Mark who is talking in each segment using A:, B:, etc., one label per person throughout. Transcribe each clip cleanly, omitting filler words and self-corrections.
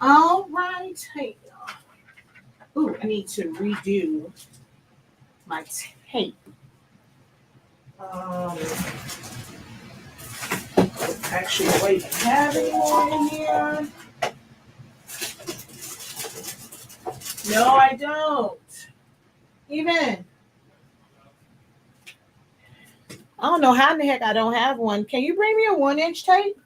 A: All right. Hey, ooh, I need to redo my tape. Actually, wait, I have any more in here? No, I don't. Even. I don't know how in the heck I don't have one. Can you bring me a 1-inch tape?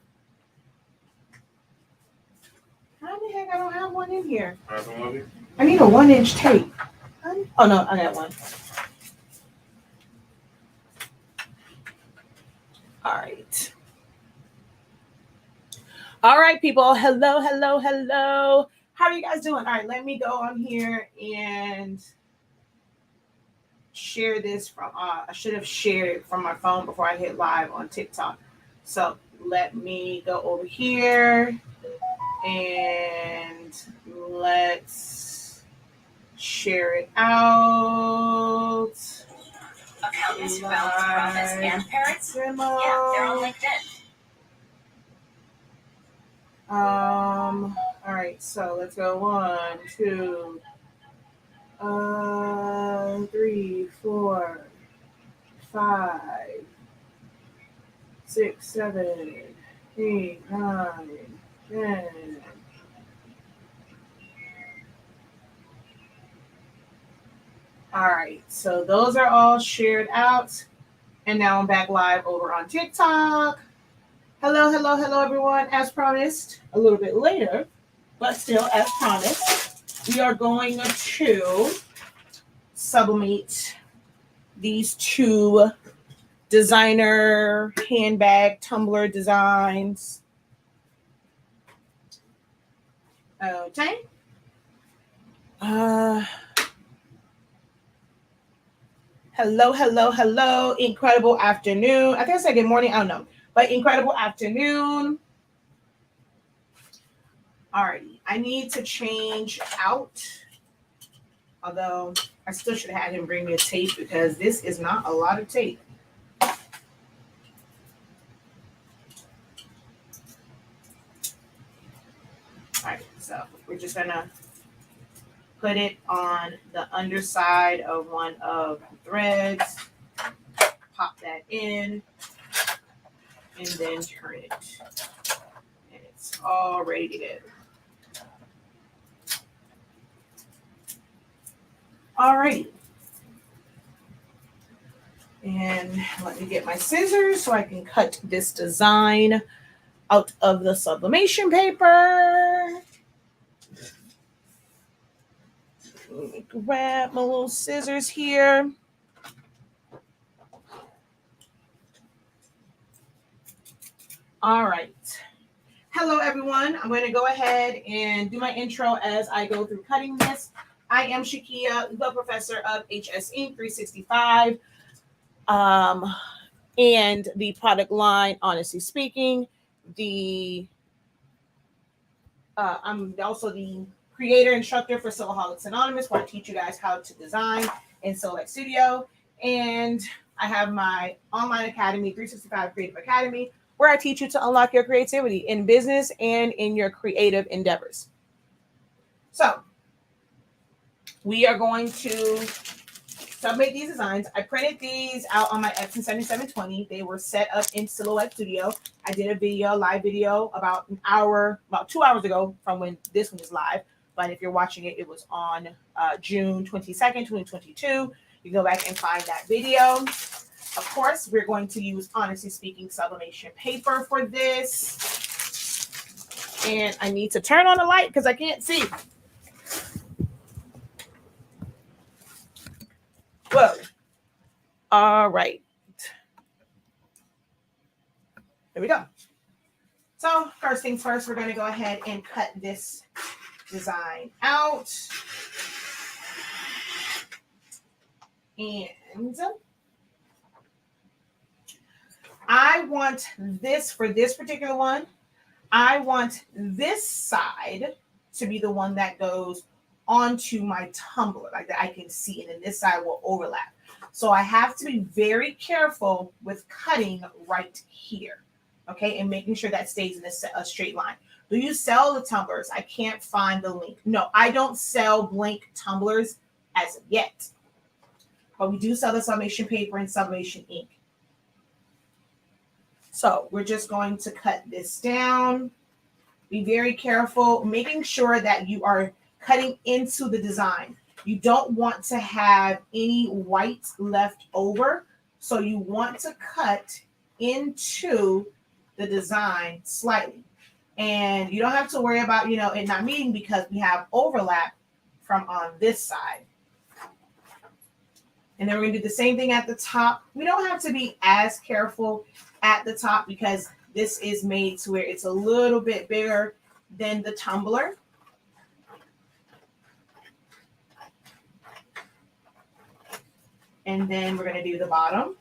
A: How in the heck I don't have one in here? I need a 1-inch tape. Oh no, I got one. All right. All right, people. Hello, hello, hello. How are you guys doing? All right, let me go on here and share this from I should have shared it from my phone before I hit live on TikTok. So let me go over here and let's share it out.
B: Accountants, prophets, and parents.
A: Demo.
B: Yeah, they're on LinkedIn.
A: All right, so let's go 1, 2, 3, 4, 5, 6, 7, 8, 9, 10. All right, so those are all shared out. And now I'm back live over on TikTok. Hello, hello, hello, everyone. As promised, a little bit later, but still as promised, we are going to sublimate these 2 designer handbag tumbler designs. Okay. Hello, hello, hello. Incredible afternoon. I think I said good morning. I don't know. But incredible afternoon. Alrighty. I need to change out. Although I still should have had him bring me a tape because this is not a lot of tape. Alright, so we're just gonna put it on the underside of one of the threads. Pop that in. And then turn it. And it's all ready to go. All right. And let me get my scissors so I can cut this design out of the sublimation paper. Let me grab my little scissors here. All right. Hello, everyone. I'm going to go ahead and do my intro as I go through cutting this. I am Shakia, the professor of HS Inc. 365, and the product line, honestly speaking. I'm also the creator instructor for Sewaholics Anonymous, where I teach you guys how to design in Select Studio. And I have my online academy, 365 Creative Academy, where I teach you to unlock your creativity in business and in your creative endeavors. So we are going to submit these designs. I printed these out on my Epson 7720. They were set up in Silhouette Studio. I did a video, live video, about 2 hours ago from when this one is live. But if you're watching it, it was on June 22nd, 2022. You can go back and find that video. Of course, we're going to use, honestly speaking, sublimation paper for this. And I need to turn on the light because I can't see. Whoa. All right. There we go. So first things first, we're going to go ahead and cut this design out. And I want this, for this particular one, I want this side to be the one that goes onto my tumbler, like that I can see, and then this side will overlap. So I have to be very careful with cutting right here, okay, and making sure that stays in a straight line. Do you sell the tumblers? I can't find the link. No, I don't sell blank tumblers as of yet. But we do sell the sublimation paper and sublimation ink. So we're just going to cut this down. Be very careful, making sure that you are cutting into the design. You don't want to have any white left over. So you want to cut into the design slightly. And you don't have to worry about, it not meeting because we have overlap from on this side. And then we're going to do the same thing at the top. We don't have to be as careful at the top because this is made to where it's a little bit bigger than the tumbler. And then we're going to do the bottom.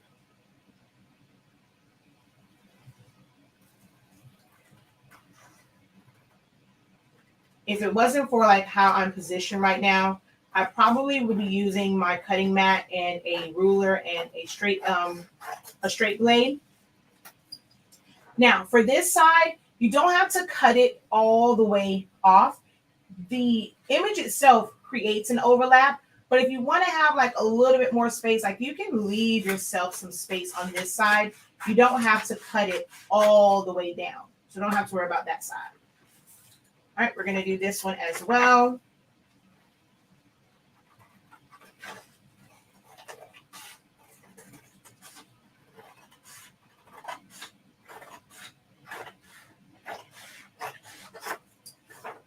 A: If it wasn't for like how I'm positioned right now, I probably would be using my cutting mat and a ruler and a straight blade. Now for this side, you don't have to cut it all the way off. The image itself creates an overlap, but if you want to have like a little bit more space, like you can leave yourself some space on this side. You don't have to cut it all the way down. So don't have to worry about that side. All right, we're going to do this one as well.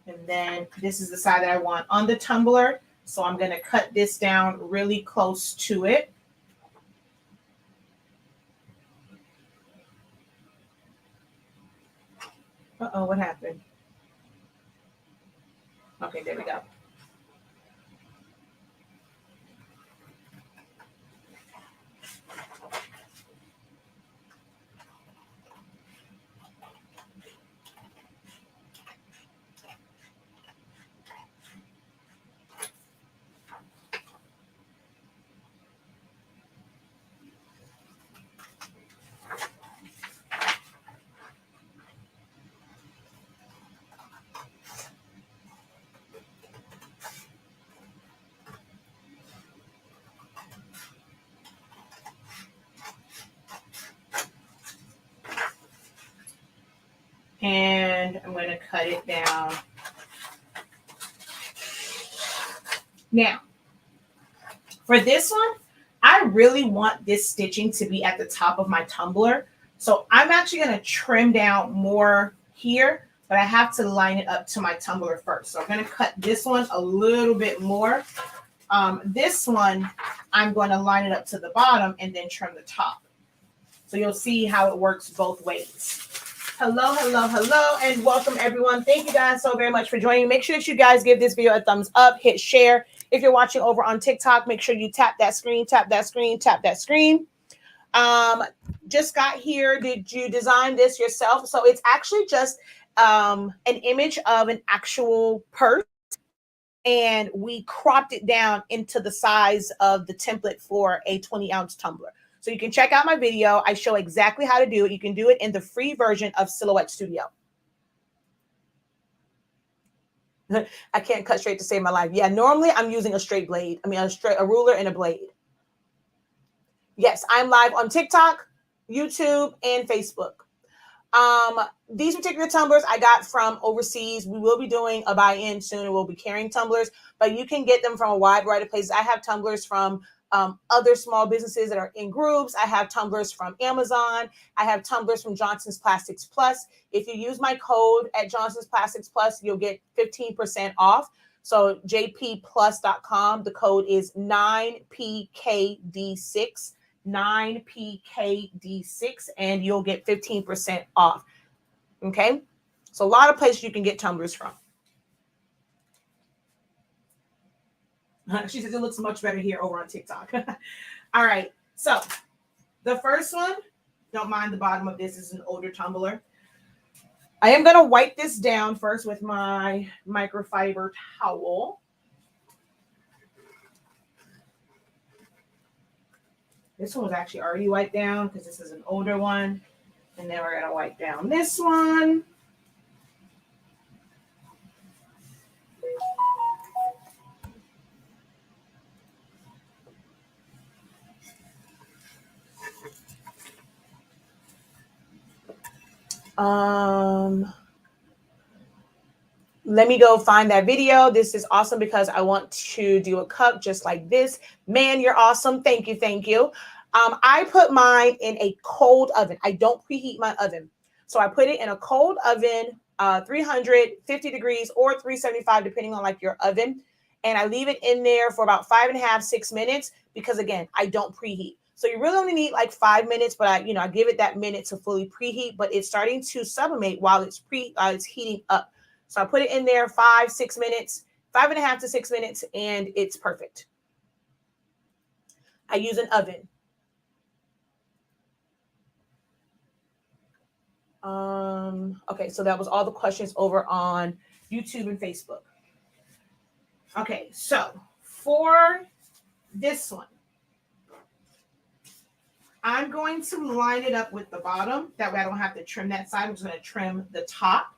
A: And then this is the side that I want on the tumbler. So I'm going to cut this down really close to it. Uh-oh, what happened? Okay, there we go. And I'm going to cut it down. Now, for this one, I really want this stitching to be at the top of my tumbler. So I'm actually going to trim down more here, but I have to line it up to my tumbler first. So I'm going to cut this one a little bit more. This one, I'm going to line it up to the bottom and then trim the top. So you'll see how it works both ways. Hello, hello, hello, and welcome everyone. Thank you guys so very much for joining. Make sure that you guys give this video a thumbs up, hit share. If you're watching over on TikTok, make sure you tap that screen, tap that screen, tap that screen. Just got here. Did you design this yourself? So it's actually just an image of an actual purse, and we cropped it down into the size of the template for a 20-ounce tumbler. So you can check out my video. I show exactly how to do it. You can do it in the free version of Silhouette Studio. I can't cut straight to save my life. Yeah, normally I'm using a straight blade. I mean, a ruler and a blade. Yes, I'm live on TikTok, YouTube, and Facebook. These particular tumblers I got from overseas. We will be doing a buy-in soon, and we'll be carrying tumblers, but you can get them from a wide variety of places. I have tumblers from other small businesses that are in groups. I have tumblers from Amazon. I have tumblers from Johnson's Plastics Plus. If you use my code at Johnson's Plastics Plus, you'll get 15% off. So jpplus.com, the code is 9PKD6, 9PKD6, and you'll get 15% off. Okay? So a lot of places you can get tumblers from. She says it looks much better here over on TikTok. All right. So the first one, don't mind the bottom of this. This is an older tumbler. I am going to wipe this down first with my microfiber towel. This one was actually already wiped down because this is an older one. And then we're going to wipe down this one. Let me go find that video. This is awesome because I want to do a cup just like this. Man, you're awesome. Thank you. Thank you. I put mine in a cold oven. I don't preheat my oven. So I put it in a cold oven, 350 degrees or 375, depending on like your oven. And I leave it in there for about 5.5, 6 minutes because again, I don't preheat. So you really only need like 5 minutes, but I give it that minute to fully preheat, but it's starting to sublimate while it's heating up. So I put it in there 5, 6 minutes, 5.5 to 6 minutes, and it's perfect. I use an oven. Okay, so that was all the questions over on YouTube and Facebook. Okay, so for this one, I'm going to line it up with the bottom. That way I don't have to trim that side. I'm just going to trim the top.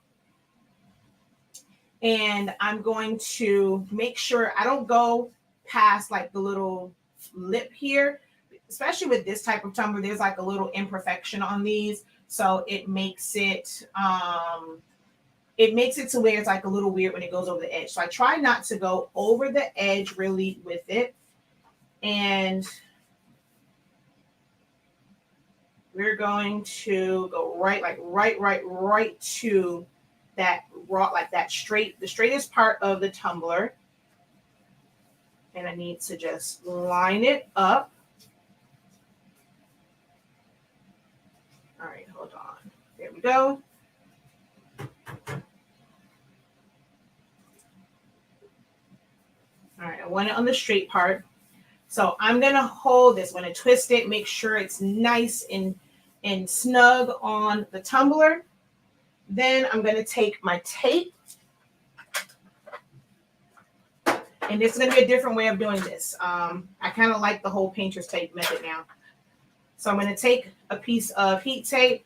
A: And I'm going to make sure I don't go past like the little lip here, especially with this type of tumbler. There's like a little imperfection on these. So it makes it to where it's like a little weird when it goes over the edge. So I try not to go over the edge really with it. And we're going to go right to that raw, like that the straightest part of the tumbler. And I need to just line it up. All right, hold on. There we go. All right, I want it on the straight part. So I'm going to hold this. I'm going to twist it, make sure it's nice and snug on the tumbler. Then I'm going to take my tape. And this is going to be a different way of doing this. I kind of like the whole painter's tape method now. So I'm going to take a piece of heat tape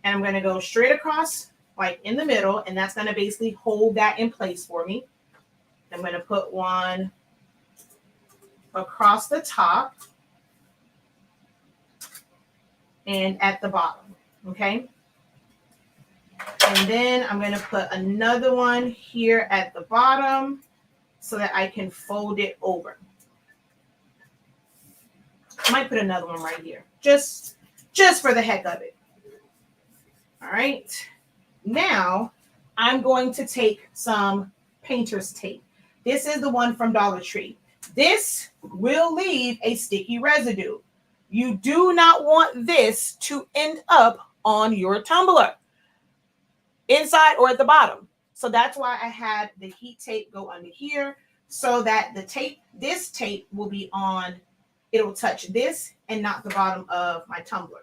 A: and I'm going to go straight across, like in the middle, and that's going to basically hold that in place for me. I'm going to put one across the top and at the bottom, okay? And then I'm going to put another one here at the bottom so that I can fold it over. I might put another one right here, just for the heck of it. All right. Now I'm going to take some painter's tape. This is the one from Dollar Tree. This will leave a sticky residue. You do not want this to end up on your tumbler, inside or at the bottom. So that's why I had the heat tape go under here so that this tape will be on, it'll touch this and not the bottom of my tumbler.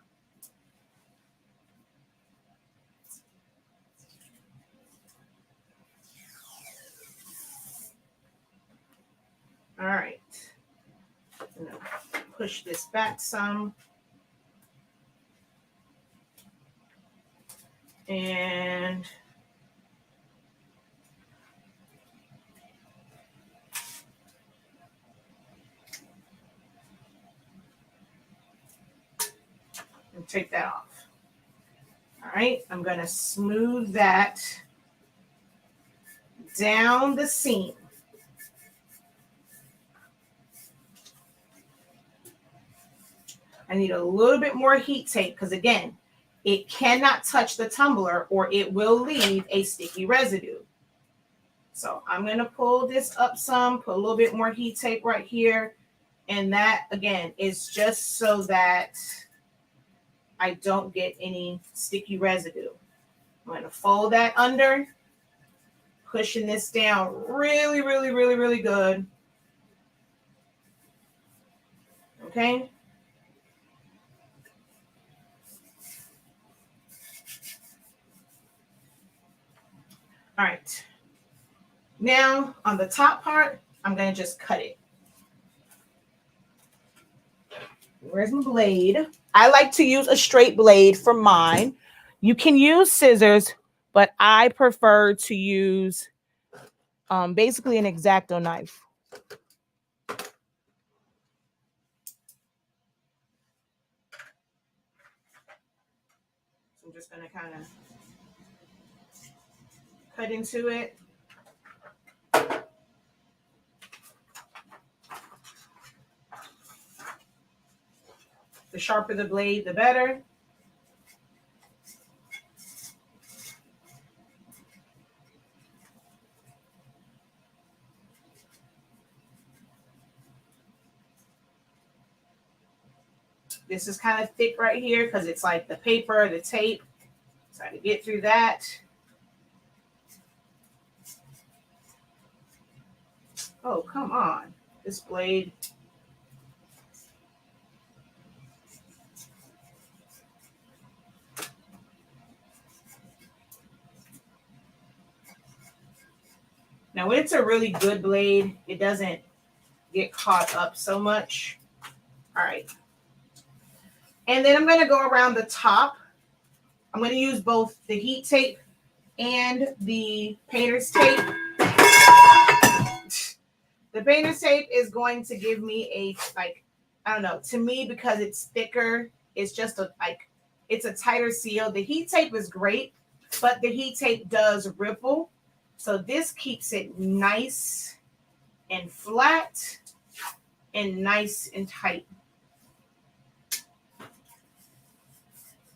A: All right. I'm gonna push this back some. And take that off. All right, I'm going to smooth that down the seam. I need a little bit more heat tape because again, it cannot touch the tumbler or it will leave a sticky residue. So I'm going to pull this up some, put a little bit more heat tape right here. And that again is just so that I don't get any sticky residue. I'm going to fold that under, pushing this down really, really, really, really good. Okay. All right. Now on the top part, I'm going to just cut it. Where's my blade? I like to use a straight blade for mine. You can use scissors, but I prefer to use basically an X-Acto knife. I'm just going to kind of cut into it. The sharper the blade, the better. This is kind of thick right here because it's like the paper, the tape. So I can get through that. Oh, come on. This blade. Now, when it's a really good blade, it doesn't get caught up so much. All right. And then I'm going to go around the top. I'm going to use both the heat tape and the painter's tape. The painter's tape is going to give me a, like, I don't know, to me, because it's thicker, it's just a, like, it's a tighter seal. The heat tape is great, but the heat tape does ripple. So this keeps it nice and flat and nice and tight.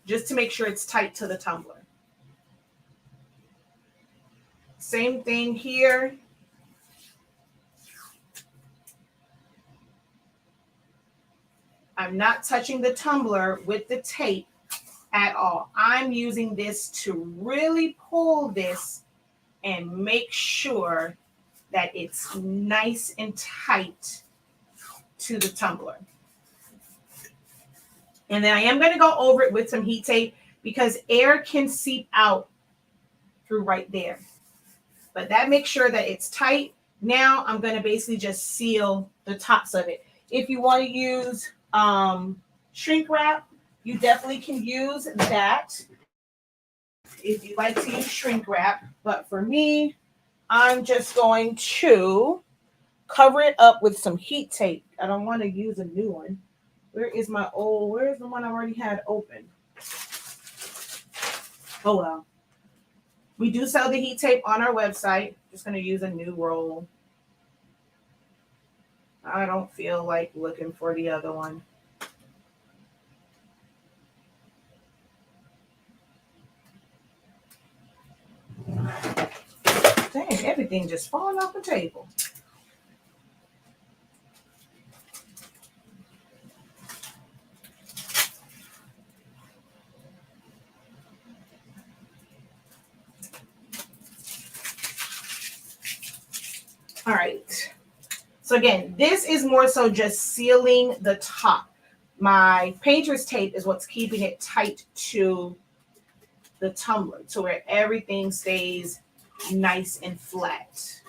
A: Just to make sure it's tight to the tumbler. Same thing here. I'm not touching the tumbler with the tape at all. I'm using this to really pull this and make sure that it's nice and tight to the tumbler. And then I am going to go over it with some heat tape because air can seep out through right there. But that makes sure that it's tight. Now I'm going to basically just seal the tops of it. If you want to use shrink wrap, you definitely can use that if you like to use shrink wrap. But for me, I'm just going to cover it up with some heat tape. I don't want to use a new one. Where is the one I already had open? Oh, well. We do sell the heat tape on our website. Just going to use a new roll. I don't feel like looking for the other one. Dang, everything just falling off the table. All right. So again, this is more so just sealing the top. My painter's tape is what's keeping it tight to the tumbler to where everything stays nice and flat.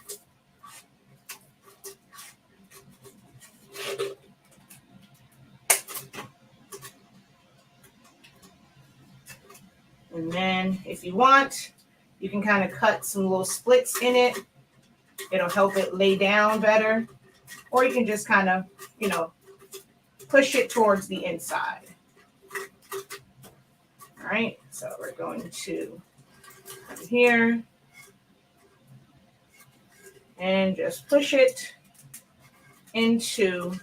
A: And then if you want, you can kind of cut some little splits in it. It'll help it lay down better. Or you can just kind of, push it towards the inside. All right, so we're going to come here and just push it into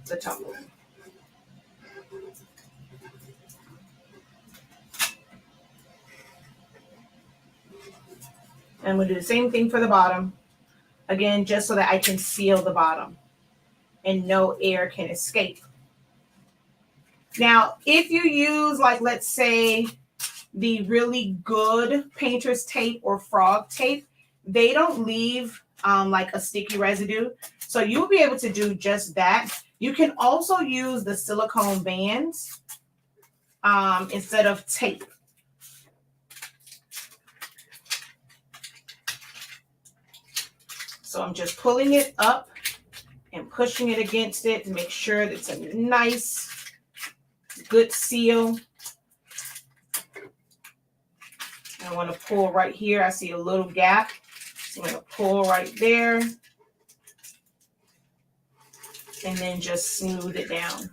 A: the tumbler. And we'll do the same thing for the bottom. Again, just so that I can seal the bottom and no air can escape. Now, if you use, like, let's say, the really good painter's tape or frog tape, they don't leave like a sticky residue. So you'll be able to do just that. You can also use the silicone bands instead of tape. So I'm just pulling it up and pushing it against it to make sure that it's a nice, good seal. I want to pull right here. I see a little gap. So I'm going to pull right there. And then just smooth it down.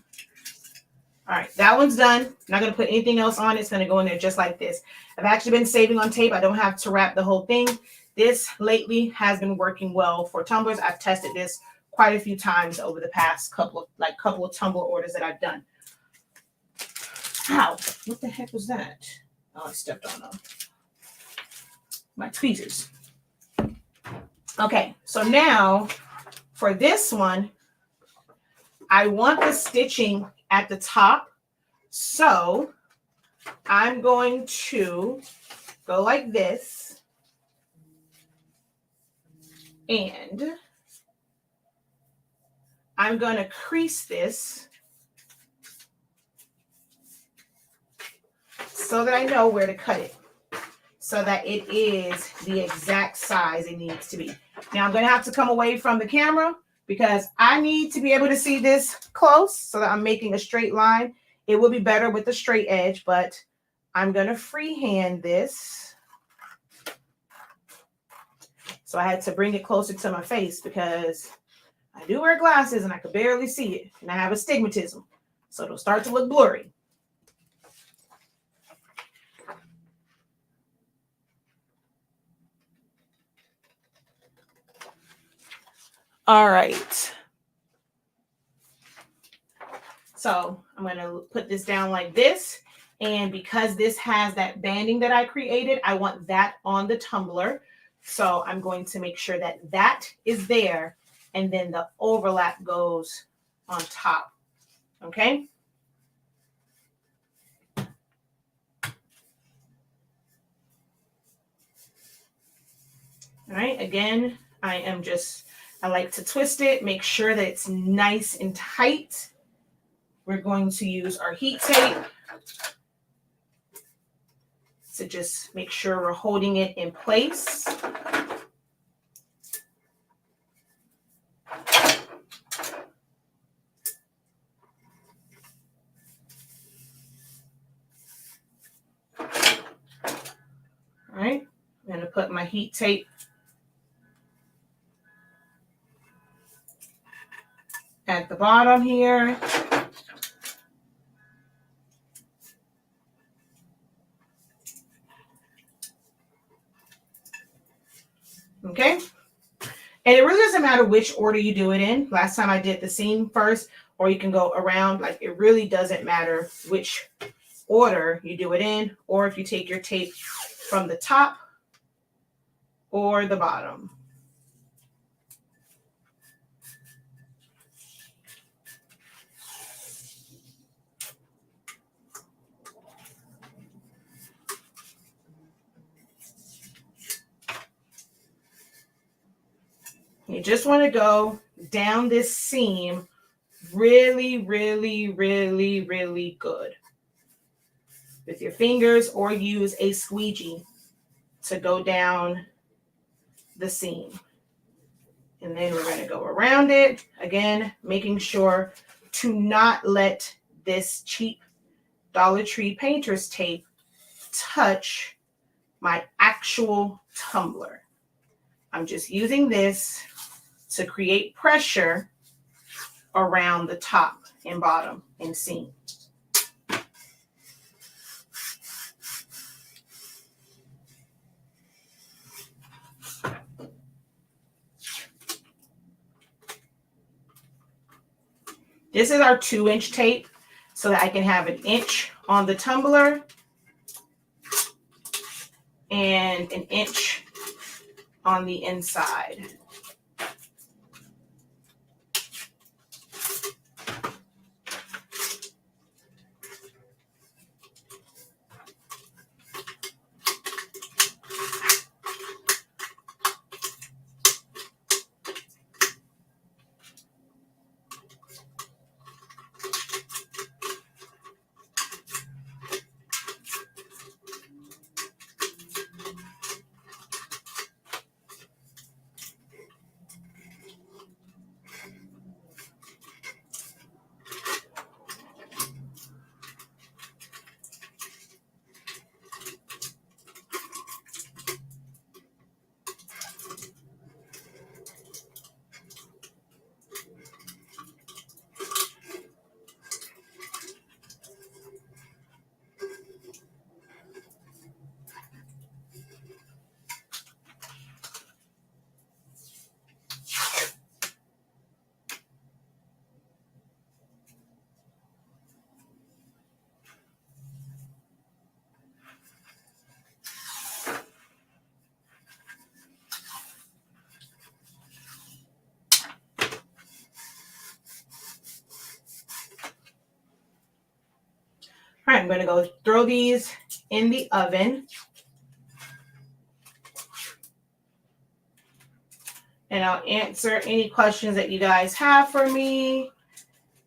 A: All right, that one's done. I'm not going to put anything else on. It's going to go in there just like this. I've actually been saving on tape. I don't have to wrap the whole thing. This lately has been working well for tumblers. I've tested this quite a few times over the past couple of tumbler orders that I've done. Ow, what the heck was that? Oh, I stepped on them. My tweezers. Okay, so now for this one, I want the stitching at the top. So I'm going to go like this. And I'm going to crease this so that I know where to cut it, so that it is the exact size it needs to be. Now I'm going to have to come away from the camera because I need to be able to see this close so that I'm making a straight line. It will be better with the straight edge, but I'm going to freehand this. So I had to bring it closer to my face because I do wear glasses and I could barely see it. And I have astigmatism, so it'll start to look blurry. All right. So I'm going to put this down like this. And because this has that banding that I created, I want that on the tumbler. So I'm going to make sure that that is there. And then the overlap goes on top. Okay. All right. Again, I like to twist it, make sure that it's nice and tight. We're going to use our heat tape to just make sure we're holding it in place. All right, I'm going to put my heat tape at the bottom here. Okay. And it really doesn't matter which order you do it in. Last time I did the seam first, or you can go around. Like, it really doesn't matter which order you do it in, or if you take your tape from the top or the bottom. You just want to go down this seam really, really, really, really good with your fingers, or use a squeegee to go down the seam. And then we're going to go around it, again, making sure to not let this cheap Dollar Tree painter's tape touch my actual tumbler. I'm just using this to create pressure around the top and bottom and seam. This is our 2-inch tape so that I can have 1 inch on the tumbler and 1 inch on the inside. All right, I'm going to go throw these in the oven. And I'll answer any questions that you guys have for me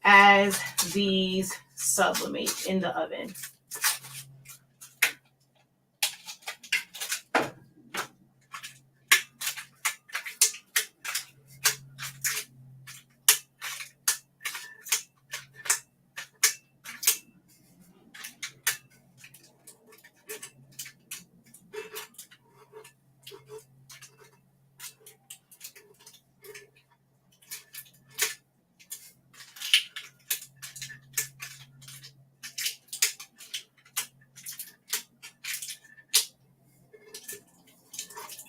A: as these sublimate in the oven.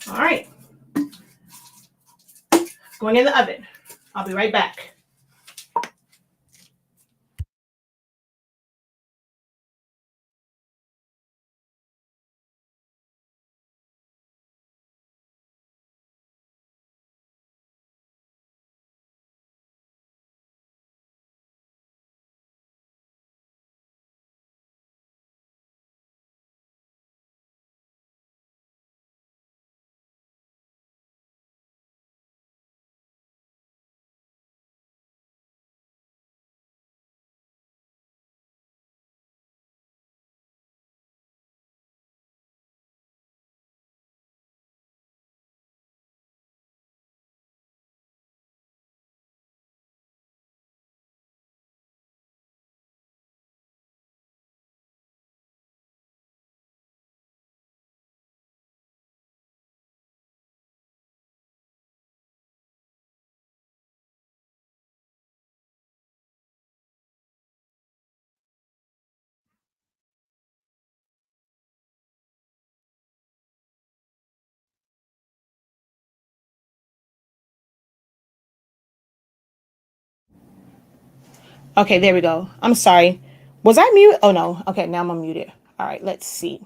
A: All right. Going in the oven. I'll be right back. Okay, there we go. I'm sorry. Was I mute? Oh, no. Okay, now I'm unmuted. All right, let's see.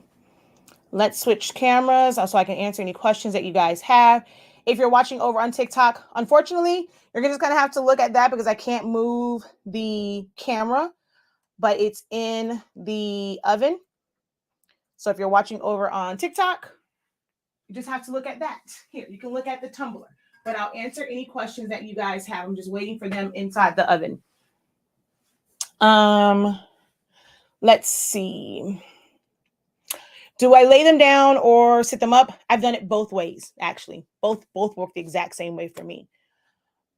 A: Let's switch cameras so I can answer any questions that you guys have. If you're watching over on TikTok, unfortunately, you're just going to have to look at that because I can't move the camera, but it's in the oven. So if you're watching over on TikTok, you just have to look at that. Here, you can look at the tumbler, but I'll answer any questions that you guys have. I'm just waiting for them inside the oven. Let's see. Do I lay them down or sit them up? I've done it both ways, actually. Both work the exact same way for me.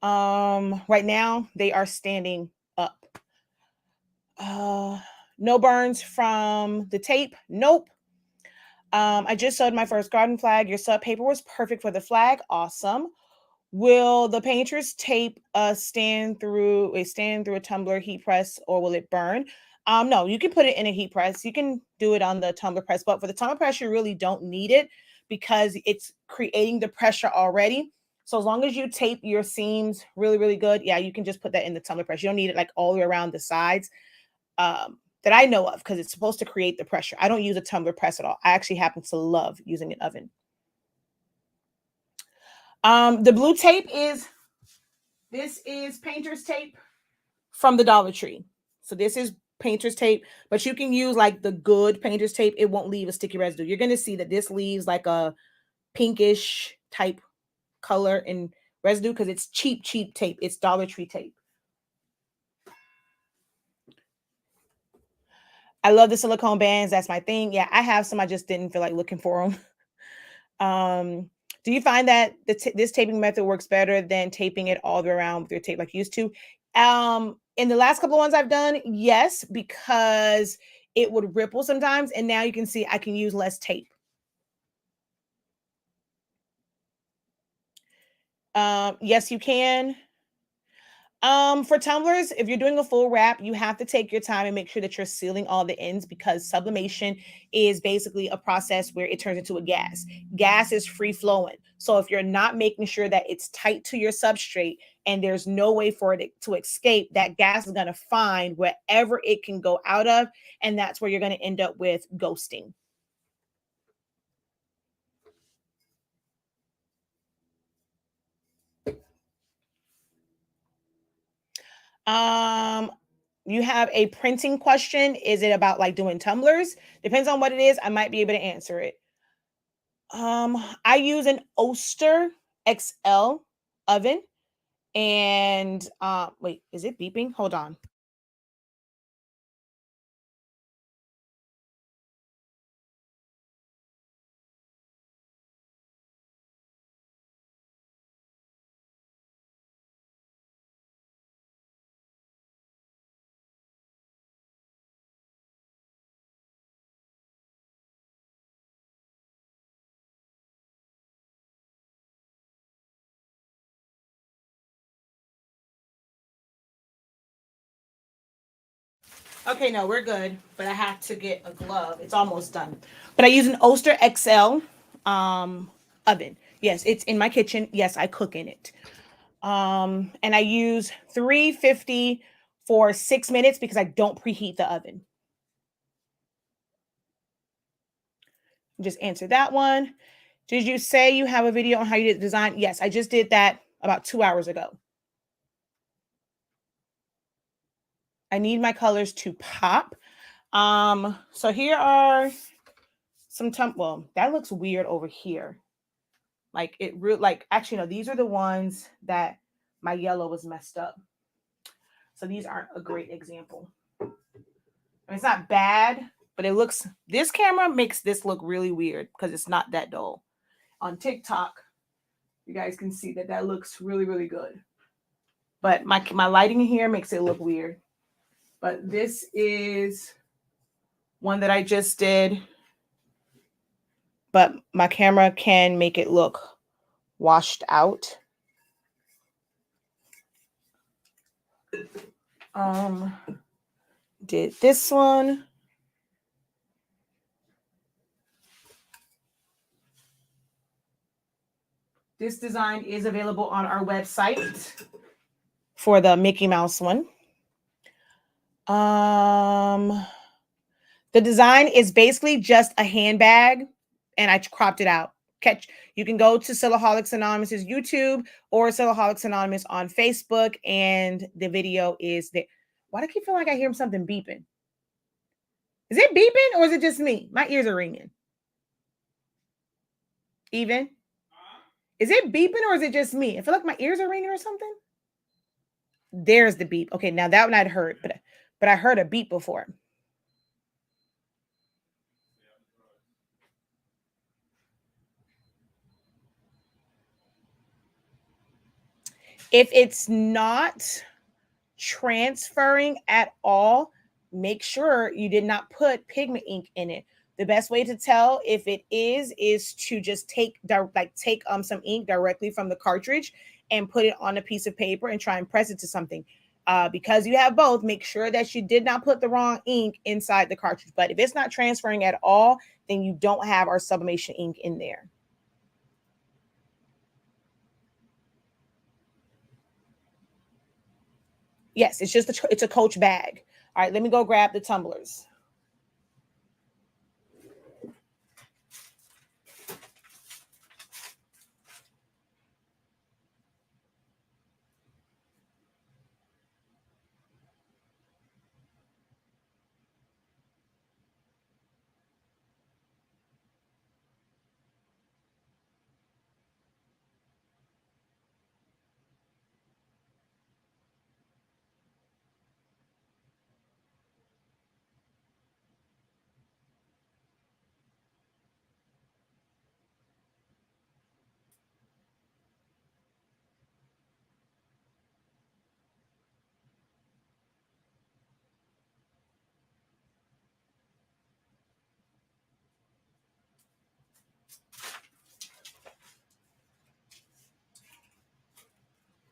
A: Right now they are standing up. No burns from the tape. Nope. I just sewed my first garden flag. Your sub paper was perfect for the flag. Awesome. Will the painter's tape stand through a tumbler heat press, or will it burn? No, you can put it in a heat press. You can do it on the tumbler press, but for the tumbler press, you really don't need it because it's creating the pressure already. So as long as you tape your seams really, really good, yeah, you can just put that in the tumbler press. You don't need it like all the way around the sides that I know of because it's supposed to create the pressure. I don't use a tumbler press at all. I actually happen to love using an oven. The blue tape this is painter's tape from the Dollar Tree. So this is painter's tape, but you can use like the good painter's tape. It won't leave a sticky residue. You're going to see that this leaves like a pinkish type color and residue because it's cheap tape. It's Dollar Tree tape. I love the silicone bands. That's my thing. Yeah, I have some. I just didn't feel like looking for them. Do you find that this taping method works better than taping it all the way around with your tape like you used to? In the last couple of ones I've done, yes, because it would ripple sometimes. And now you can see I can use less tape. Yes, you can. For tumblers, if you're doing a full wrap, you have to take your time and make sure that you're sealing all the ends because sublimation is basically a process where it turns into a gas. Gas is free flowing. So if you're not making sure that it's tight to your substrate and there's no way for it to escape, that gas is going to find wherever it can go out of. And that's where you're going to end up with ghosting. you have a printing question. Is it about like doing tumblers? Depends on what it is. I might be able to answer it. I use an Oster XL oven. And wait, is it beeping? Hold on. Okay, no, we're good. But I have to get a glove. It's almost done. But I use an Oster XL oven. Yes, it's in my kitchen. Yes, I cook in it. And I use 350 for 6 minutes because I don't preheat the oven. Just answer that one. Did you say you have a video on how you did design? Yes, I just did that about 2 hours ago. I need my colors to pop. So here are some well, that looks weird over here. Like it really, like actually no, these are the ones that my yellow was messed up. So these aren't a great example. I mean, it's not bad, but it looks, this camera makes this look really weird because it's not that dull. On TikTok, you guys can see that that looks really, really good. But my lighting here makes it look weird. But this is one that I just did. But my camera can make it look washed out. Did this one. This design is available on our website for the Mickey Mouse one. The design is basically just a handbag, and I cropped it out. You can go to Silaholics Anonymous's YouTube or Silaholics Anonymous on Facebook, and the video is there. Why do I keep feeling like I hear something beeping? Is it beeping or is it just me? My ears are ringing. Even? Is it beeping or is it just me? I feel like my ears are ringing or something. There's the beep. Okay, now that one I'd heard, but I heard a beep before. If it's not transferring at all, make sure you did not put pigment ink in it. The best way to tell if it is to just take some ink directly from the cartridge and put it on a piece of paper and try and press it to something. Because you have both, make sure that you did not put the wrong ink inside the cartridge. But if it's not transferring at all, then you don't have our sublimation ink in there. Yes, it's a Coach bag. All right, let me go grab the tumblers.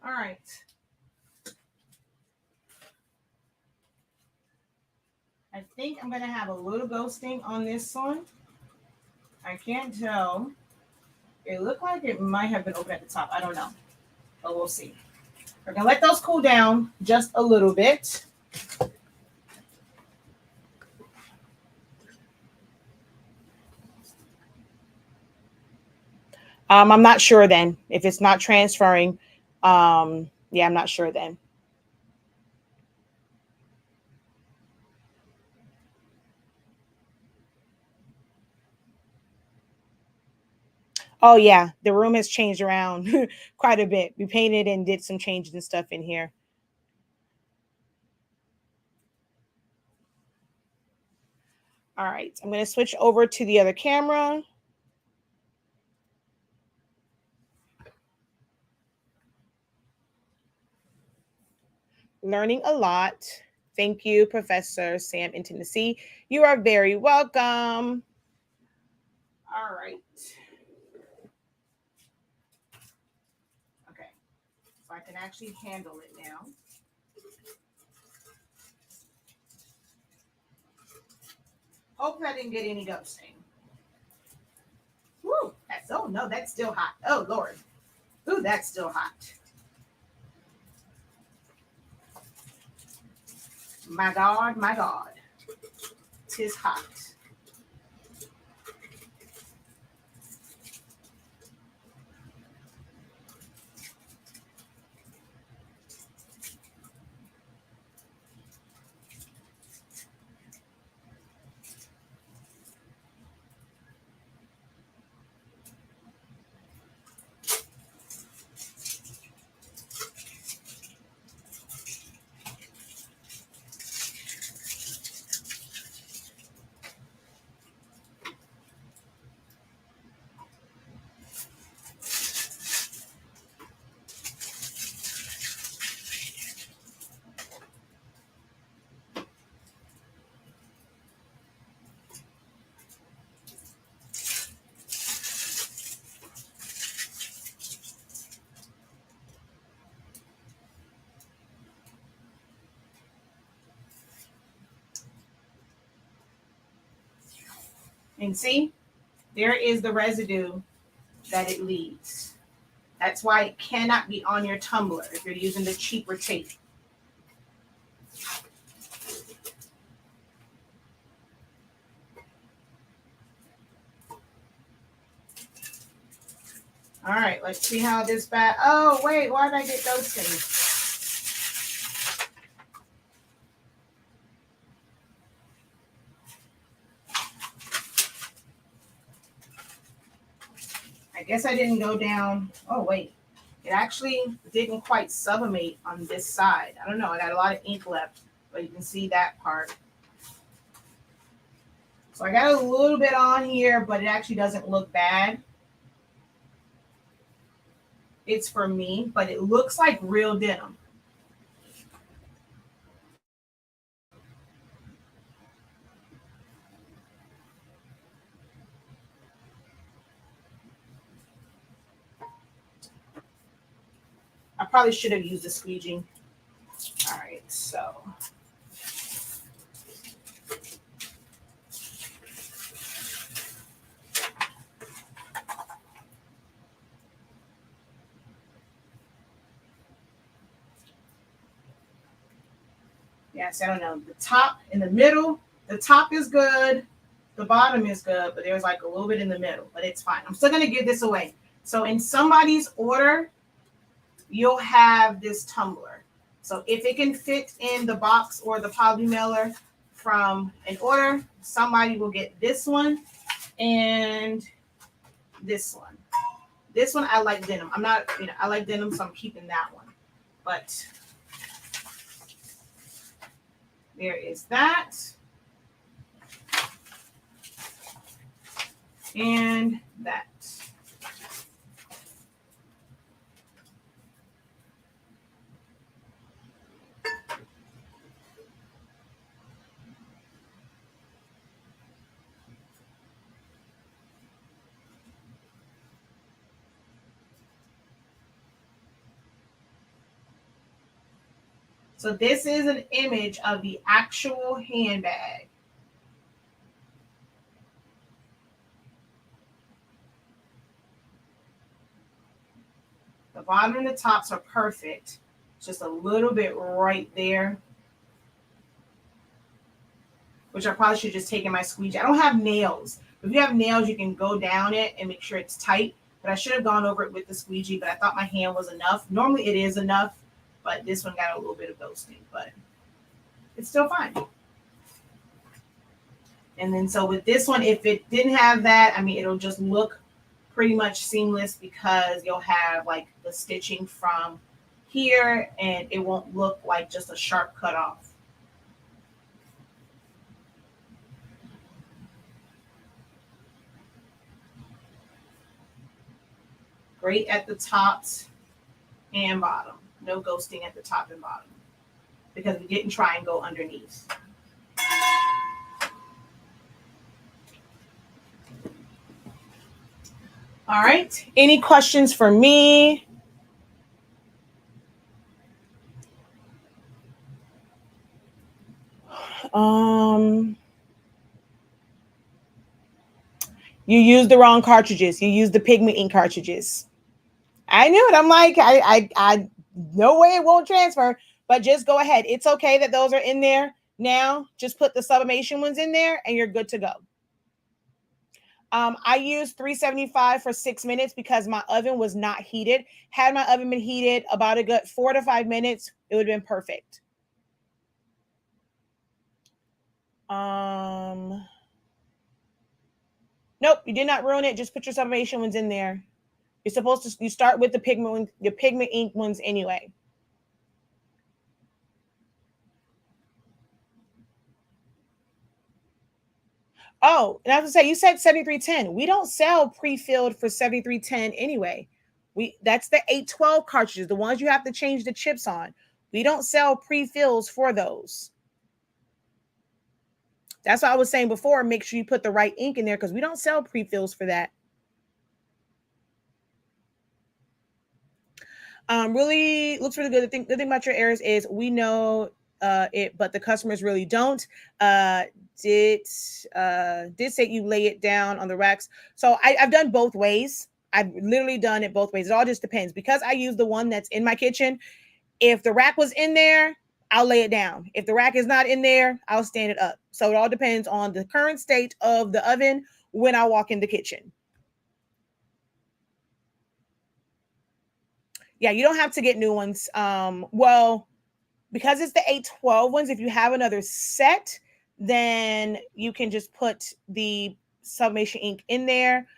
A: All right. I think I'm going to have a little ghosting on this one. I can't tell. It looked like it might have been open at the top. I don't know. But we'll see. We're going to let those cool down just a little bit. I'm not sure then. If it's not transferring, yeah, I'm not sure then. Oh yeah, the room has changed around quite a bit. We painted and did some changes and stuff in here. All right, I'm going to switch over to the other camera. Learning a lot. Thank you, Professor Sam in Tennessee. You are very welcome. All right. Okay, so I can actually handle it now. Hopefully I didn't get any ghosting. Woo, that's, oh no, that's still hot. Oh Lord. Ooh, that's still hot. My God. 'Tis hot. And see, there is the residue that it leaves. That's why it cannot be on your tumbler if you're using the cheaper tape. All right, let's see how this bad. Oh, wait, why did I get those things? I guess I didn't go down. Oh, wait. It actually didn't quite sublimate on this side. I don't know. I got a lot of ink left, but you can see that part. So I got a little bit on here, but it actually doesn't look bad. It's for me, but it looks like real denim. I probably should have used a squeegee. All right, so. Yes, I don't know. The top in the middle, the top is good. The bottom is good, but there's like a little bit in the middle, but it's fine. I'm still going to give this away. So in somebody's order, you'll have this tumbler. So if it can fit in the box or the poly mailer from an order, somebody will get this one and this one. This one, I like denim. I'm not, I like denim, so I'm keeping that one. But there is that. And that. So this is an image of the actual handbag. The bottom and the tops are perfect. Just a little bit right there, which I probably should just take in my squeegee. I don't have nails. If you have nails, you can go down it and make sure it's tight. But I should have gone over it with the squeegee, but I thought my hand was enough. Normally it is enough, but this one got a little bit of ghosting, but it's still fine. And then so with this one, if it didn't have that, I mean, it'll just look pretty much seamless because you'll have like the stitching from here and it won't look like just a sharp cut off. Great at the tops and bottom. No ghosting at the top and bottom because we didn't try and go underneath. All right. Any questions for me? You used the wrong cartridges. You used the pigment ink cartridges. I knew it. I'm like, I no way it won't transfer, but just go ahead. It's okay that those are in there now. Just put the sublimation ones in there and you're good to go. I used 375 for 6 minutes because my oven was not heated. Had my oven been heated about a good 4 to 5 minutes, it would have been perfect. Nope, you did not ruin it. Just put your sublimation ones in there. You're supposed to, you start with the pigment ink ones anyway. Oh, and I was gonna say, you said 7310. We don't sell pre-filled for 7310 anyway. That's the 812 cartridges, the ones you have to change the chips on. We don't sell pre-fills for those. That's what I was saying before. Make sure you put the right ink in there because we don't sell pre-fills for that. Really looks really good. The thing about your errors is we know it, but the customers really don't. Did say you lay it down on the racks. So I've done both ways. I've literally done it both ways. It all just depends because I use the one that's in my kitchen. If the rack was in there, I'll lay it down. If the rack is not in there, I'll stand it up. So it all depends on the current state of the oven when I walk in the kitchen. Yeah, you don't have to get new ones. Well, because it's the 812 ones, if you have another set, then you can just put the sublimation ink in there.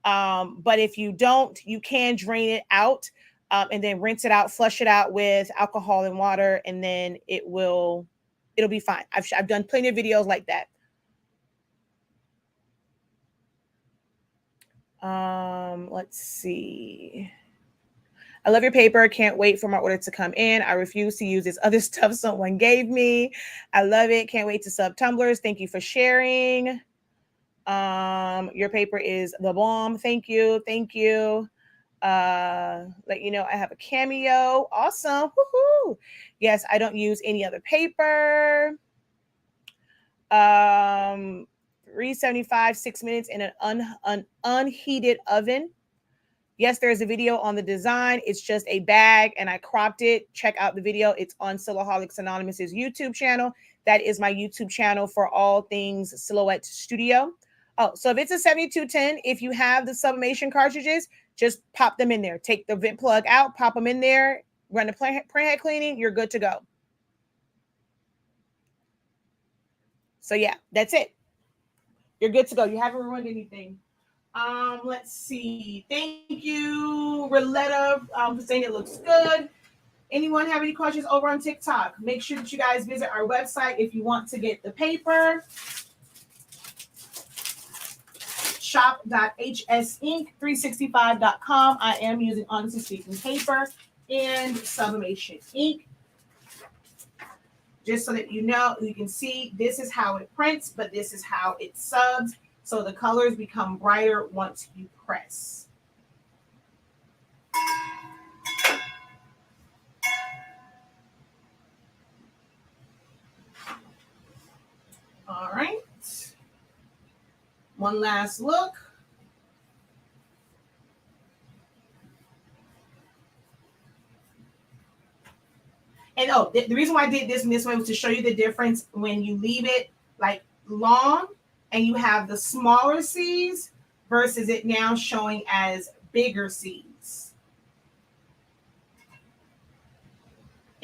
A: But if you don't, you can drain it out and then rinse it out, flush it out with alcohol and water, and then it'll be fine. I've done plenty of videos like that. Let's see. I love your paper. Can't wait for my order to come in. I refuse to use this other stuff someone gave me. I love it. Can't wait to sub tumblers. Thank you for sharing. Your paper is the bomb. Thank you. Thank you. Let you know I have a cameo. Awesome. Woohoo. Yes, I don't use any other paper. 375, 6 minutes in an unheated oven. Yes, there's a video on the design. It's just a bag and I cropped it. Check out the video. It's on Silhouettes Anonymous's YouTube channel. That is my YouTube channel for all things Silhouette Studio. Oh, so if it's a 7210, if you have the sublimation cartridges, just pop them in there. Take the vent plug out, pop them in there, run the printhead cleaning. You're good to go. So yeah, that's it. You're good to go. You haven't ruined anything. Let's see. Thank you, Roletta, for saying it looks good. Anyone have any questions over on TikTok? Make sure that you guys visit our website if you want to get the paper. Shop.hsink365.com. I am using Honestly Speaking paper and sublimation ink. Just so that you know, you can see this is how it prints, but this is how it subs. So the colors become brighter once you press. All right. One last look. And the reason why I did this in this way was to show you the difference when you leave it like long and you have the smaller seeds versus it now showing as bigger seeds.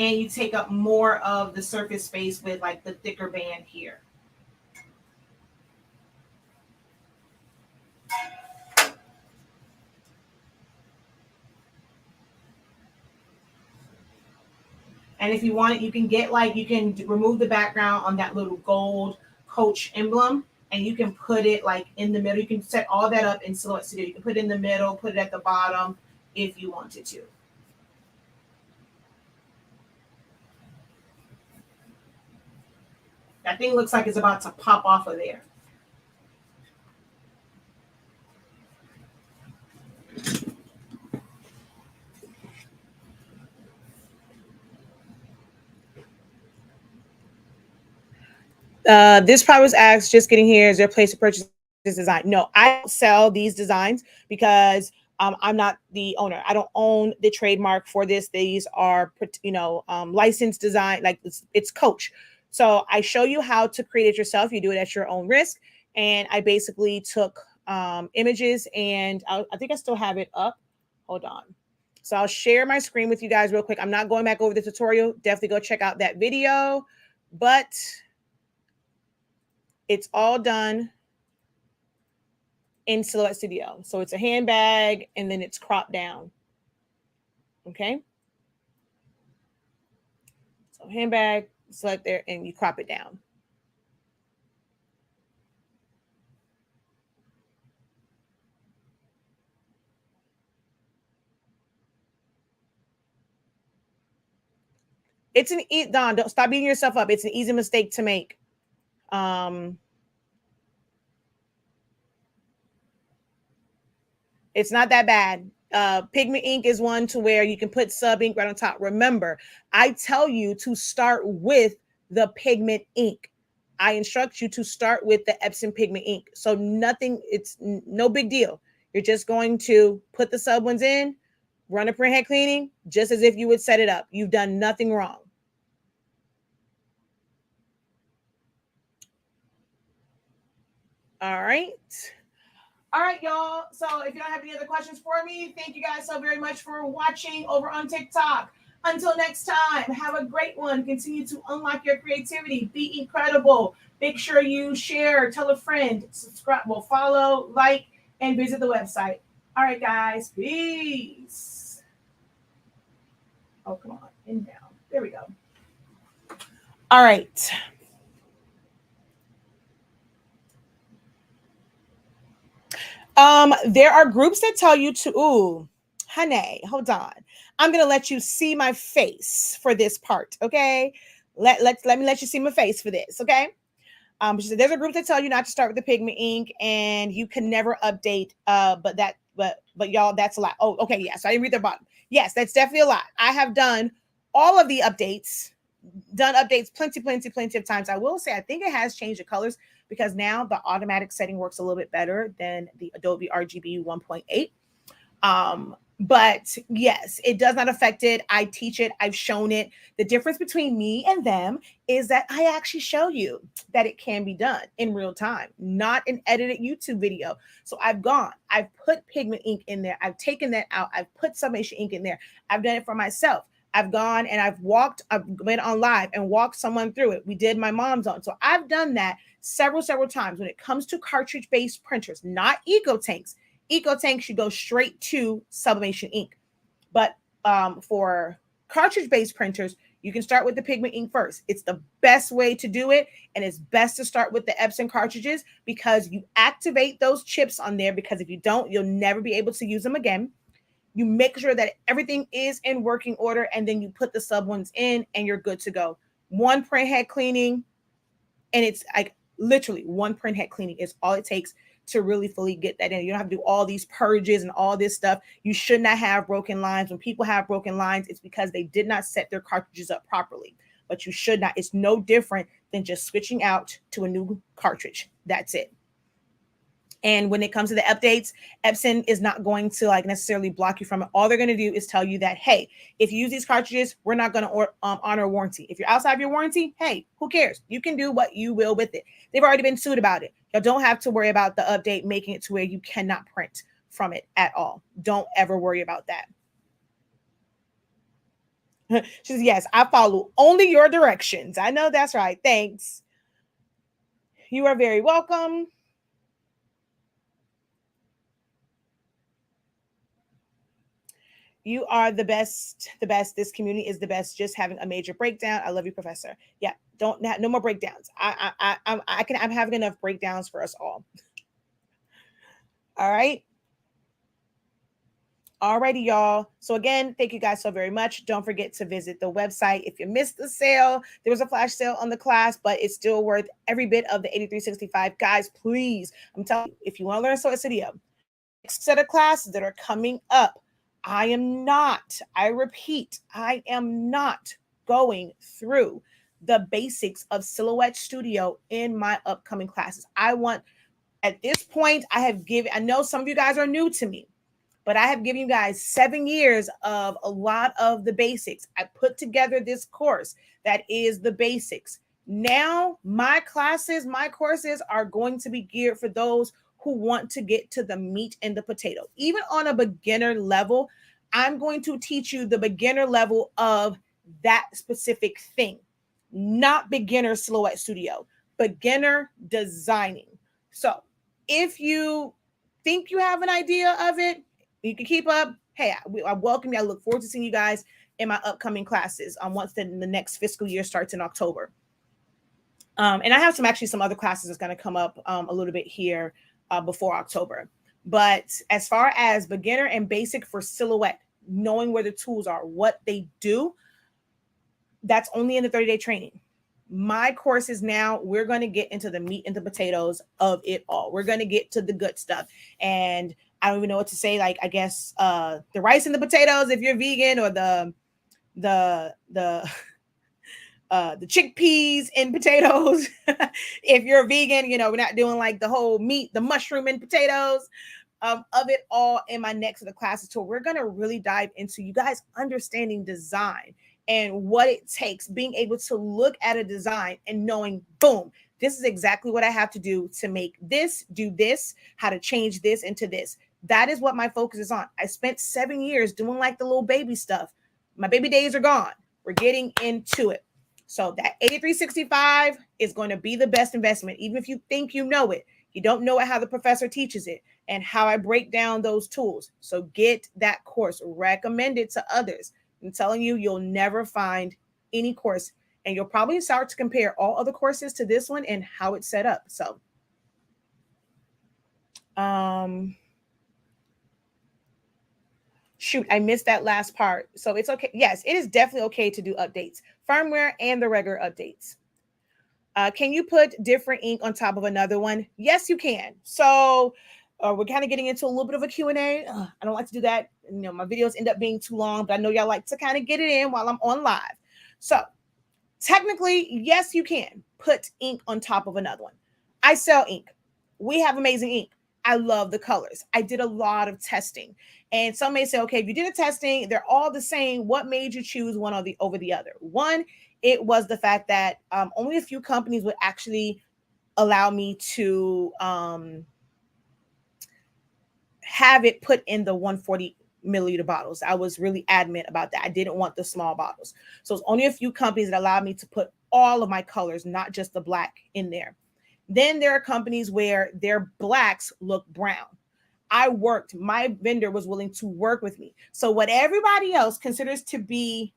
A: And you take up more of the surface space with like the thicker band here. And if you want it, you can get like, you can remove the background on that little gold Coach emblem, and you can put it like in the middle. You can set all that up in Silhouette Studio. You can put it in the middle, put it at the bottom if you wanted to. That thing looks like it's about to pop off of there. This probably was asked, just getting here, is there a place to purchase this design? No, I don't sell these designs because I'm not the owner. I don't own the trademark for this. These are, licensed design, like it's Coach. So I show you how to create it yourself. You do it at your own risk. And I basically took images, and I think I still have it up. Hold on. So I'll share my screen with you guys real quick. I'm not going back over the tutorial. Definitely go check out that video. But it's all done in Silhouette Studio. So it's a handbag, and then it's cropped down. Okay. So handbag, select there, and you crop it down. It's an Don, don't stop beating yourself up. It's an easy mistake to make. It's not that bad. Pigment ink is one to where you can put sub ink right on top. Remember, I tell you to start with the pigment ink. I instruct you to start with the Epson pigment ink. So nothing, it's no big deal. You're just going to put the sub ones in, run a print head cleaning, just as if you would set it up. You've done nothing wrong. All right. All right, y'all. So if you don't have any other questions for me, thank you guys so very much for watching over on TikTok. Until next time, have a great one. Continue to unlock your creativity. Be incredible. Make sure you share, tell a friend, subscribe, well, follow, like, and visit the website. All right, guys. Peace. Oh, come on. And down. There we go. All right. There are groups that tell you to, ooh, honey, hold on. I'm gonna let you see my face for this part, okay? Let me let you see my face for this, okay? So there's a group that tell you not to start with the pigment ink, and you can never update. But y'all, that's a lot. Oh, okay, yeah. So I didn't read the bottom. Yes, that's definitely a lot. I have done all of the updates, plenty of times. I will say, I think it has changed the colors, because now the automatic setting works a little bit better than the Adobe RGB 1.8. But yes, it does not affect it. I teach it. I've shown it. The difference between me and them is that I actually show you that it can be done in real time, not an edited YouTube video. So I've put pigment ink in there. I've taken that out. I've put sublimation ink in there. I've done it for myself. I've gone and I've been on live and walked someone through it. We did my mom's on. So I've done that several times. When it comes to cartridge-based printers, not eco tanks. Eco tanks, you go straight to sublimation ink. But for cartridge-based printers, you can start with the pigment ink first. It's the best way to do it. And it's best to start with the Epson cartridges, because you activate those chips on there, because if you don't, you'll never be able to use them again. You make sure that everything is in working order, and then you put the sub ones in, and you're good to go. One print head cleaning, and it's like literally one print head cleaning is all it takes to really fully get that in. You don't have to do all these purges and all this stuff. You should not have broken lines. When people have broken lines, it's because they did not set their cartridges up properly. But you should not. It's no different than just switching out to a new cartridge. That's it. And when it comes to the updates, Epson is not going to like necessarily block you from it. All they're going to do is tell you that, hey, if you use these cartridges, we're not going to honor a warranty. If you're outside of your warranty, hey, who cares? You can do what you will with it. They've already been sued about it. You don't have to worry about the update making it to where you cannot print from it at all. Don't ever worry about that. She says, yes, I follow only your directions. I know that's right. Thanks. You are very welcome. You are the best. The best. This community is the best. Just having a major breakdown. I love you, Professor. Yeah. Don't no more breakdowns. I'm having enough breakdowns for us all. All right. Alrighty, y'all. So again, thank you guys so very much. Don't forget to visit the website. If you missed the sale, there was a flash sale on the class, but it's still worth every bit of the 8365. Guys, please, I'm telling you, if you want to learn Soy Studio, next set of classes that are coming up, I repeat, I am not going through the basics of Silhouette Studio in my upcoming classes. At this point, I know some of you guys are new to me, but I have given you guys 7 years of a lot of the basics. I put together this course that is the basics. Now, my courses are going to be geared for those who want to get to the meat and the potato. Even on a beginner level, I'm going to teach you the beginner level of that specific thing, not beginner Silhouette Studio, beginner designing. So if you think you have an idea of it, you can keep up. Hey, I welcome you. I look forward to seeing you guys in my upcoming classes once the next fiscal year starts in October. And I have some other classes that's going to come up a little bit here before October. But as far as beginner and basic for Silhouette, knowing where the tools are, what they do, that's only in the 30-day training. My courses now, we're going to get into the meat and the potatoes of it all. We're going to get to the good stuff. And I don't even know what to say. Like, I guess the rice and the potatoes, if you're vegan, or the chickpeas and potatoes. If you're vegan, we're not doing like the whole meat, the mushroom and potatoes of it all in my next of the classes tour. We're going to really dive into you guys understanding design and what it takes, being able to look at a design and knowing, boom, this is exactly what I have to do to make this, do this, how to change this into this. That is what my focus is on. I spent 7 years doing like the little baby stuff. My baby days are gone. We're getting into it. So that 8365 is going to be the best investment. Even if you think you know it, you don't know it how the professor teaches it and how I break down those tools. So get that course, recommend it to others. I'm telling you, you'll never find any course, and you'll probably start to compare all other courses to this one and how it's set up. So, shoot, I missed that last part. So it's okay. Yes, it is definitely okay to do updates, firmware and the regular updates. Can you put different ink on top of another one? Yes, you can. So we're kind of getting into a little bit of a Q&A. I don't like to do that. My videos end up being too long, but I know y'all like to kind of get it in while I'm on live. So technically, yes, you can put ink on top of another one. I sell ink. We have amazing ink. I love the colors. I did a lot of testing. And some may say, okay, if you did a testing, they're all the same. What made you choose one over the other? One, it was the fact that only a few companies would actually allow me to have it put in the 140 milliliter bottles. I was really adamant about that. I didn't want the small bottles. So it's only a few companies that allowed me to put all of my colors, not just the black, in there. Then there are companies where their blacks look brown. My vendor was willing to work with me. So what everybody else considers to be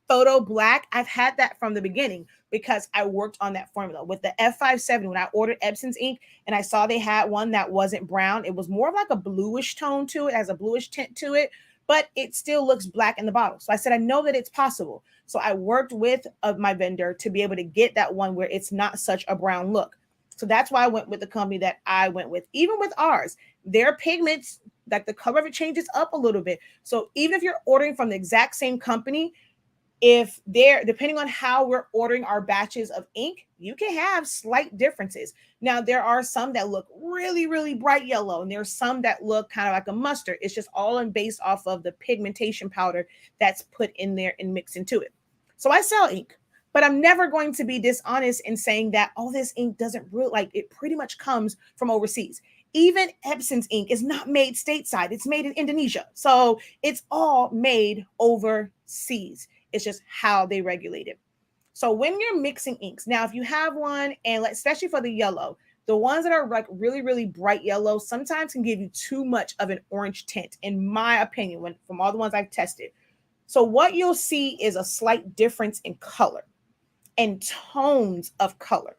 A: photo black, I've had that from the beginning because I worked on that formula. With the F570, when I ordered Epson's ink and I saw they had one that wasn't brown, it was more of like a bluish tone to it, has a bluish tint to it, but it still looks black in the bottle. So I said, I know that it's possible. So I worked with my vendor to be able to get that one where it's not such a brown look. So that's why I went with the company that I went with. Even with ours, their pigments, like the color of it changes up a little bit. So even if you're ordering from the exact same company, if they're, depending on how we're ordering our batches of ink, you can have slight differences. Now, there are some that look really, really bright yellow, and there's some that look kind of like a mustard. It's just all based off of the pigmentation powder that's put in there and mixed into it. So I sell ink, but I'm never going to be dishonest in saying that all this ink doesn't really, like, it pretty much comes from overseas. Even Epson's ink is not made stateside. It's made in Indonesia. So it's all made overseas. It's just how they regulate it. So when you're mixing inks, now if you have one, and especially for the yellow, The ones that are like really, really bright yellow sometimes can give you too much of an orange tint, in my opinion, from all the ones I've tested. So what you'll see is a slight difference in color and tones of color.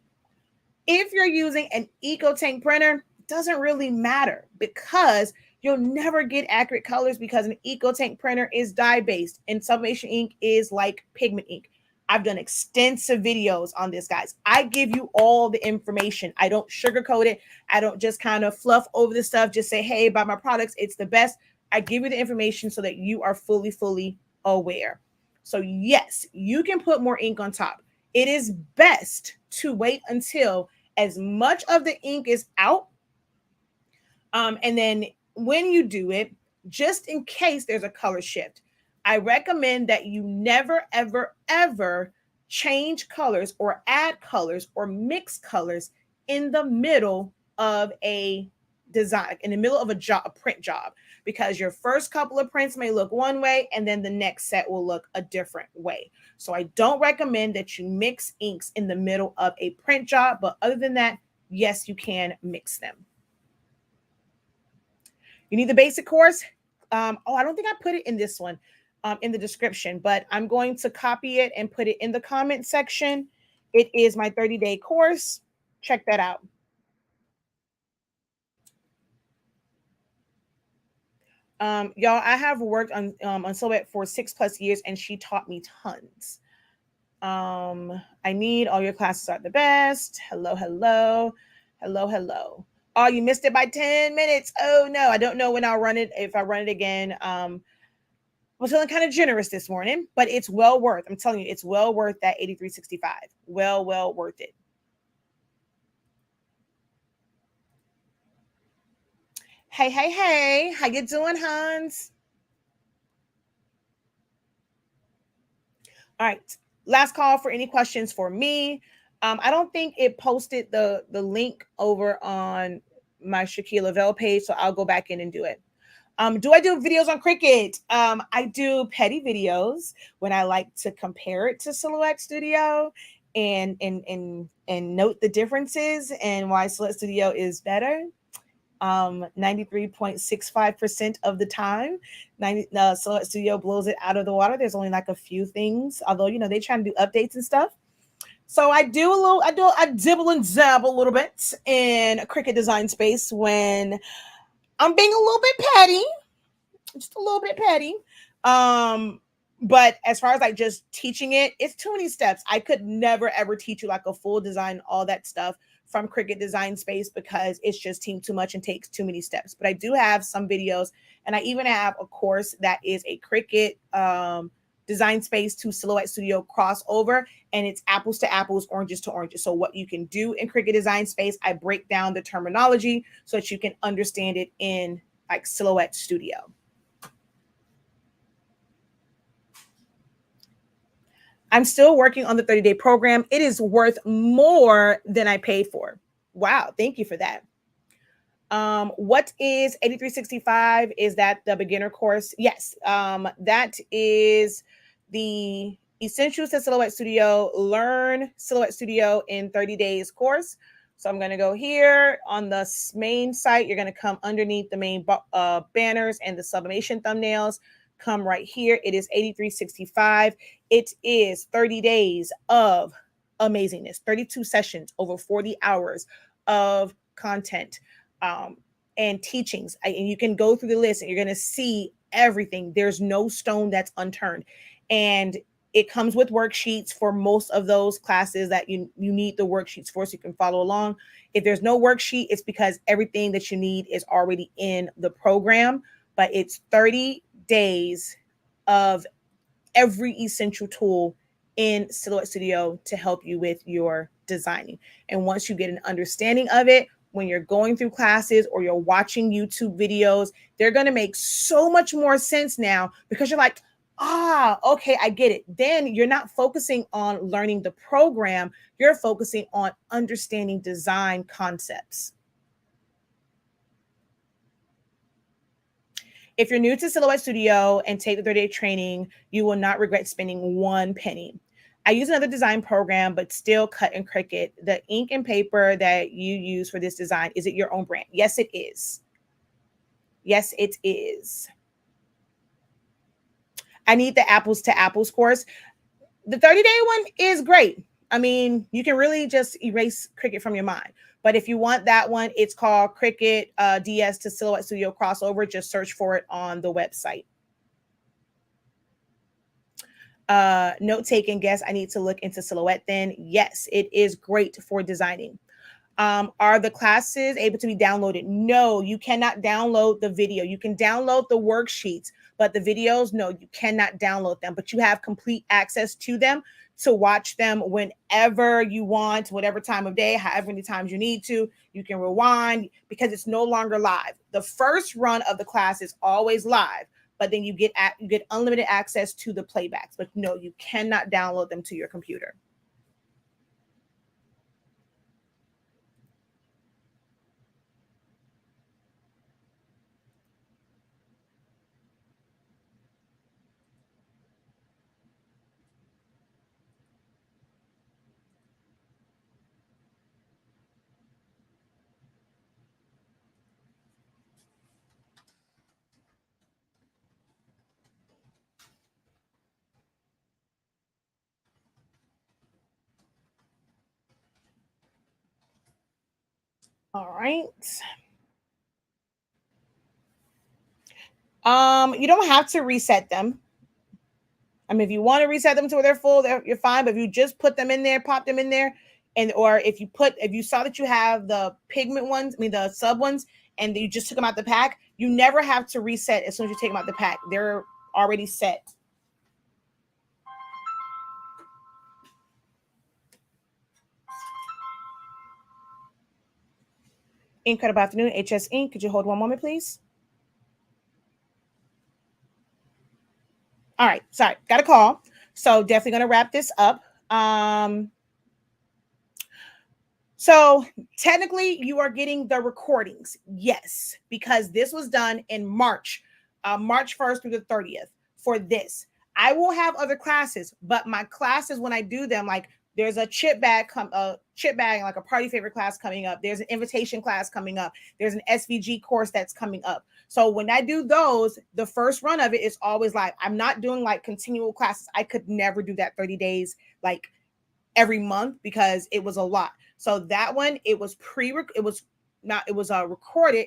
A: If you're using an EcoTank printer, it doesn't really matter because you'll never get accurate colors because an EcoTank printer is dye-based and sublimation ink is like pigment ink. I've done extensive videos on this, guys. I give you all the information. I don't sugarcoat it. I don't just kind of fluff over the stuff, just say, hey, buy my products, it's the best. I give you the information so that you are fully aware. So yes, you can put more ink on top. It is best to wait until as much of the ink is out. And then when you do it, just in case there's a color shift, I recommend that you never, ever change colors or add colors or mix colors in the middle of a design, in the middle of a print job, because your first couple of prints may look one way and then the next set will look a different way. So I don't recommend that you mix inks in the middle of a print job, but other than that, yes, you can mix them. You need the basic course. I don't think I put it in this one in the description, but I'm going to copy it and put it in the comment section. It is my 30-day course. Check that out. Y'all, I have worked on Silhouette for 6+ years, and she taught me tons. I need all your classes are the best. Hello. Oh, you missed it by 10 minutes. Oh no, I don't know when I'll run it. If I run it again, I was feeling kind of generous this morning, but it's well worth. I'm telling you, it's well worth that $83.65. Well worth it. Hey, how you doing, Hans? All right, last call for any questions for me. I don't think it posted the link over on my Shaquille Lavelle page, so I'll go back in and do it. Do I do videos on Cricut? I do petty videos when I like to compare it to Silhouette Studio and note the differences and why Silhouette Studio is better. 93.65% of the time, Silhouette Studio blows it out of the water. There's only like a few things, although they try to do updates and stuff. So I dibble and dabble a little bit in Cricut Design Space when I'm being a little bit petty, just a little bit petty. But as far as like just teaching it, it's too many steps. I could never ever teach you like a full design, all that stuff from Cricut Design Space because it's just too much and takes too many steps. But I do have some videos, and I even have a course that is a Cricut Design Space to Silhouette Studio crossover, and it's apples to apples, oranges to oranges. So what you can do in Cricut Design Space, I break down the terminology so that you can understand it in like Silhouette Studio. I'm still working on the 30-day program. It is worth more than I paid for. Wow, thank you for that. What is $83.65? Is that the beginner course? Yes, that is the Essentials to Silhouette Studio, Learn Silhouette Studio in 30 Days course. So I'm going to go here on the main site. You're going to come underneath the main banners and the sublimation thumbnails. Come right here. It is $83.65. It is 30 days of amazingness, 32 sessions, over 40 hours of content and teachings. And you can go through the list and you're going to see everything. There's no stone that's unturned. And it comes with worksheets for most of those classes that you need the worksheets for so you can follow along. If there's no worksheet, it's because everything that you need is already in the program. But it's 30 days of every essential tool in Silhouette Studio to help you with your designing. And once you get an understanding of it, when you're going through classes or you're watching YouTube videos, they're going to make so much more sense now because you're like, okay, I get it. Then you're not focusing on learning the program. You're focusing on understanding design concepts. If you're new to Silhouette Studio and take the 30-day training, you will not regret spending one penny. I use another design program, but still cut in Cricut. The ink and paper that you use for this design, is it your own brand? Yes, it is. Yes, it is. I need the apples to apples course. The 30-day one is great. I mean, you can really just erase Cricut from your mind. But if you want that one, it's called Cricut DS to Silhouette Studio Crossover. Just search for it on the website. Note taken, guess I need to look into Silhouette then. Yes, it is great for designing. Are the classes able to be downloaded? No, you cannot download the video. You can download the worksheets, but the videos, no, you cannot download them, but you have complete access to them to watch them whenever you want, whatever time of day, however many times you need to. You can rewind because it's no longer live. The first run of the class is always live, but then you get unlimited access to the playbacks. But no, you cannot download them to your computer. All right. You don't have to reset them. I mean, if you want to reset them to where they're full, you're fine. But if you just put them in there, pop them in there, and or if you saw that you have the pigment ones, I mean the sub ones, and you just took them out the pack, you never have to reset as soon as you take them out the pack. They're already set. Incredible afternoon, HS Inc. Could you hold one moment, please? All right, sorry, got a call. So definitely gonna wrap this up. So technically you are getting the recordings. Yes, because this was done in March, March 1st through the 30th for this. I will have other classes, but my classes, when I do them, like there's a chip bag, like a party favorite class coming up. There's an invitation class coming up. There's an SVG course that's coming up. So when I do those, the first run of it is always live. I'm not doing like continual classes. I could never do that 30 days, like every month, because it was a lot. So that one, it was recorded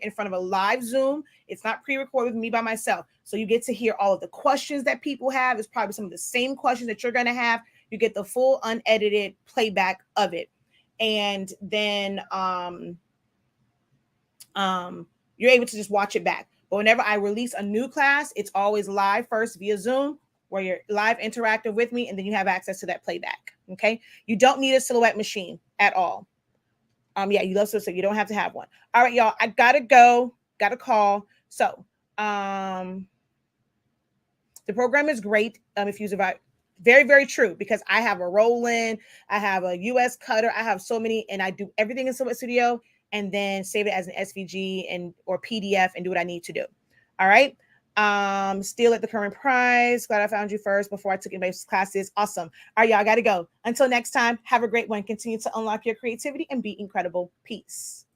A: in front of a live Zoom. It's not pre-recorded with me by myself. So you get to hear all of the questions that people have. It's probably some of the same questions that you're going to have. You get the full unedited playback of it. And then you're able to just watch it back. But whenever I release a new class, it's always live first via Zoom, where you're live interactive with me, and then you have access to that playback. Okay. You don't need a Silhouette machine at all. Yeah, you love Silhouette, so you don't have to have one. All right, y'all. I gotta go. Got a call. So the program is great. If you survive. Very, very true, because I have a roll-in, I have a US cutter, I have so many, and I do everything in Silhouette Studio and then save it as an SVG or PDF and do what I need to do. All right. Still at the current price. Glad I found you first before I took anybody's classes. Awesome. All right, y'all, I gotta go. Until next time, have a great one. Continue to unlock your creativity and be incredible. Peace.